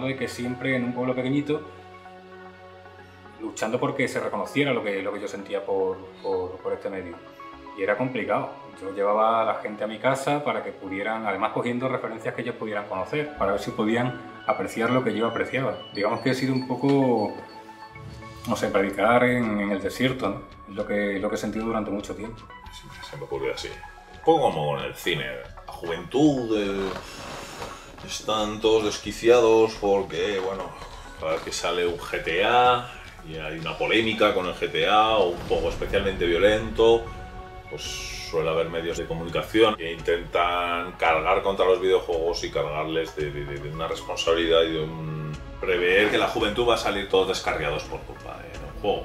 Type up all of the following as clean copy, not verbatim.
hablando de que siempre en un pueblo pequeñito, luchando porque se reconociera lo que yo sentía por este medio. Y era complicado. Yo llevaba a la gente a mi casa para que pudieran, además cogiendo referencias que ellos pudieran conocer, para ver si podían apreciar lo que yo apreciaba. Digamos que he sido un poco, no sé, predicar en el desierto, ¿no? Es lo que he sentido durante mucho tiempo. Se me ocurrió así. Un poco como con el cine. La juventud, están todos desquiciados porque, bueno, cada vez que sale un GTA y hay una polémica con el GTA o un juego especialmente violento, pues suele haber medios de comunicación que intentan cargar contra los videojuegos y cargarles de una responsabilidad y de un prever que la juventud va a salir todos descarriados por culpa de un juego.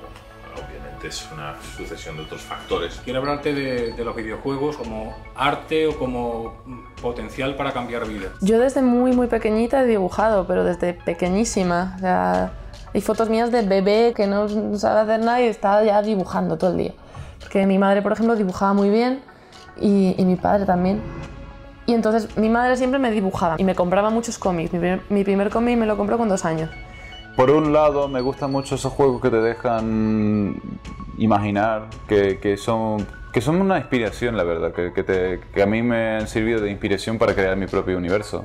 Obviamente es una sucesión de otros factores. Quiero hablarte de los videojuegos como arte o como potencial para cambiar vidas. Yo desde muy pequeñita he dibujado, pero desde pequeñísima. O sea, hay fotos mías de bebé que no sabe hacer nada y estaba ya dibujando todo el día. Porque mi madre, por ejemplo, dibujaba muy bien y mi padre también. Y entonces mi madre siempre me dibujaba y me compraba muchos cómics. Mi primer cómic me lo compró con 2 años. Por un lado, me gustan mucho esos juegos que te dejan imaginar, que son una inspiración, la verdad, que a mí me han servido de inspiración para crear mi propio universo.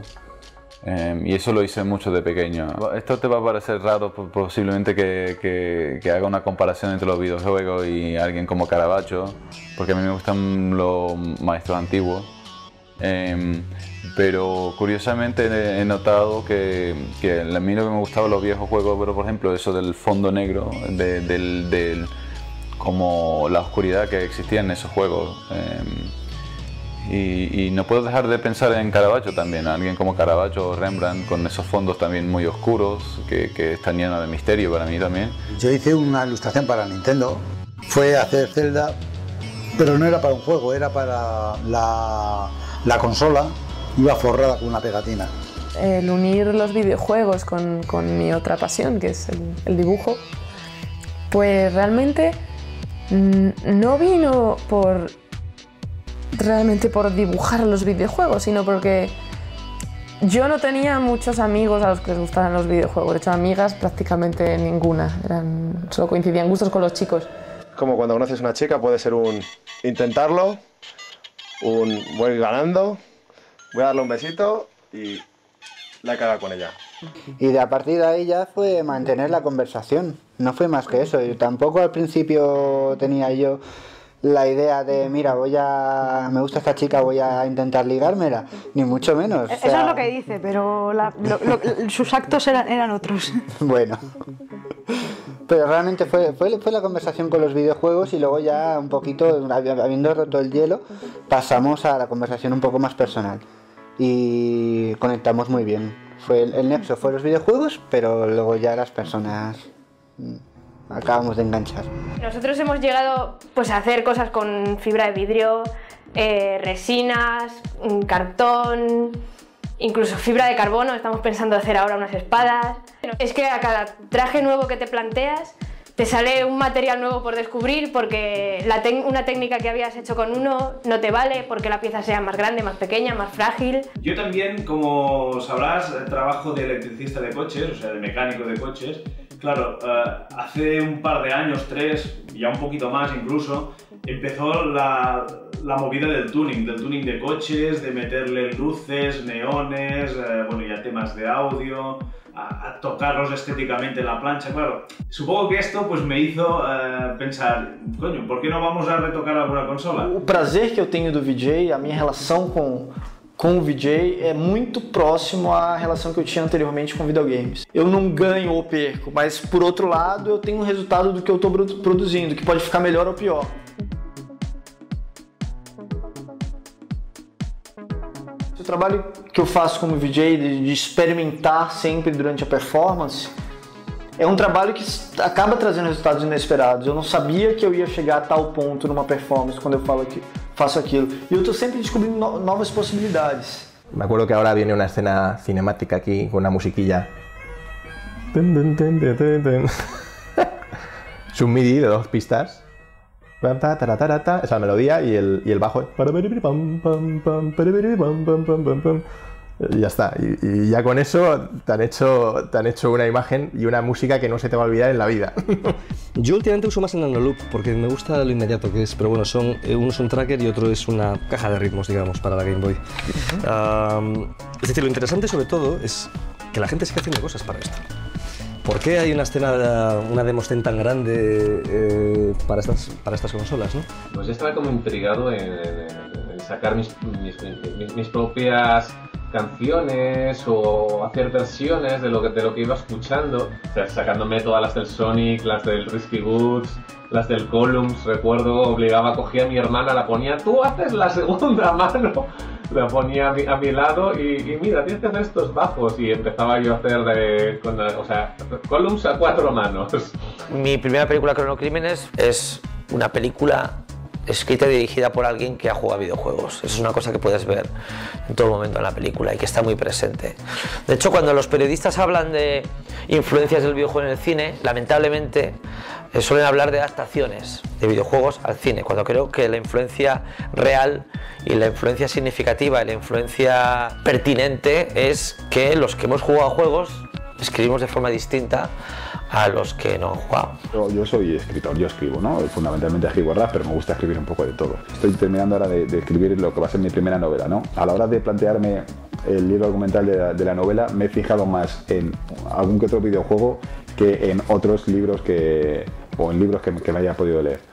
Y eso lo hice mucho de pequeño. Esto te va a parecer raro, posiblemente que haga una comparación entre los videojuegos y alguien como Caravaggio, porque a mí me gustan los maestros antiguos. Pero curiosamente he notado que a mí lo que me gustaba los viejos juegos, pero por ejemplo eso del fondo negro, como la oscuridad que existía en esos juegos. Y no puedo dejar de pensar en Caravaggio también, alguien como Caravaggio o Rembrandt con esos fondos también muy oscuros que están llenos de misterio para mí también. Yo hice una ilustración para Nintendo, fue hacer Zelda, pero no era para un juego, era para la consola, iba forrada con una pegatina. El unir los videojuegos con mi otra pasión, que es el pues realmente no vino realmente por dibujar los videojuegos, sino porque yo no tenía muchos amigos a los que les gustaran los videojuegos. De hecho, amigas prácticamente ninguna. Solo coincidían gustos con los chicos. Como cuando conoces a una chica, puede ser un intentarlo, voy ganando, voy a darle un besito y la caga con ella. Y a partir de ahí ya fue mantener la conversación, no fue más que eso. Y tampoco al principio tenía yo la idea de, mira, me gusta esta chica, voy a intentar ligármela, ni mucho menos. Eso es lo que dice, pero sus actos eran otros. Bueno, pero realmente fue la conversación con los videojuegos y luego ya un poquito, habiendo roto el hielo, pasamos a la conversación un poco más personal y conectamos muy bien. El nexo fue los videojuegos, pero luego ya las personas acabamos de enganchar. Nosotros hemos llegado pues, a hacer cosas con fibra de vidrio, resinas, cartón, incluso fibra de carbono. Estamos pensando hacer ahora unas espadas. Es que a cada traje nuevo que te planteas te sale un material nuevo por descubrir, porque una técnica que habías hecho con uno no te vale porque la pieza sea más grande, más pequeña, más frágil. Yo también, como sabrás, trabajo de electricista de coches, o sea, de mecánico de coches. Claro, hace un par de años, 3, ya un poquito más incluso, empezó la movida del tuning de coches, de meterle luces, neones, bueno, ya temas de audio, a tocarlos estéticamente en la plancha. Claro, supongo que esto pues, me hizo pensar, coño, ¿por qué no vamos a retocar alguna consola? O prazer que eu tenho do VJ, a minha relação com o VJ é muito próximo à relação que eu tinha anteriormente com videogames. Eu não ganho ou perco, mas por outro lado eu tenho o resultado do que eu estou produzindo, que pode ficar melhor ou pior. O trabalho que eu faço como VJ, de experimentar sempre durante a performance, é um trabalho que acaba trazendo resultados inesperados. Eu não sabia que eu ia chegar a tal ponto numa performance quando eu faço aquilo. Y yo estoy siempre descubriendo nuevas posibilidades. Me acuerdo que ahora viene una escena cinemática aquí con una musiquilla. Es un MIDI de 2 pistas. Esa melodía y el bajo. Ya está, y ya con eso te han hecho una imagen y una música que no se te va a olvidar en la vida. Yo últimamente uso más el Nanoloop porque me gusta lo inmediato que es, pero bueno, uno es un tracker y otro es una caja de ritmos, digamos, para la Game Boy. Es decir, lo interesante sobre todo es que la gente sigue haciendo cosas para esto. ¿Por qué hay una escena, una demo scene tan grande para estas consolas, no? Pues yo estaba como intrigado en sacar mis propias canciones o hacer versiones de lo que iba escuchando, o sea, sacándome todas las del Sonic, las del Risky Woods, las del Columns. Recuerdo, cogía a mi hermana, la ponía, tú haces la segunda mano, la ponía a mi lado y mira, tienes que hacer estos bajos, y empezaba yo a hacer Columns a 4 manos. Mi primera película, Cronocrímenes, es una película escrita y dirigida por alguien que ha jugado a videojuegos. Eso es una cosa que puedes ver en todo momento en la película y que está muy presente. De hecho, cuando los periodistas hablan de influencias del videojuego en el cine, lamentablemente suelen hablar de adaptaciones de videojuegos al cine, cuando creo que la influencia real y la influencia significativa y la influencia pertinente es que los que hemos jugado a juegos escribimos de forma distinta a los que no han jugado. Yo soy escritor, yo escribo, ¿no? Fundamentalmente escribo rap, pero me gusta escribir un poco de todo. Estoy terminando ahora de escribir lo que va a ser mi primera novela, ¿no? A la hora de plantearme el libro argumental de la novela, me he fijado más en algún que otro videojuego que en otros libros o en libros que me haya podido leer.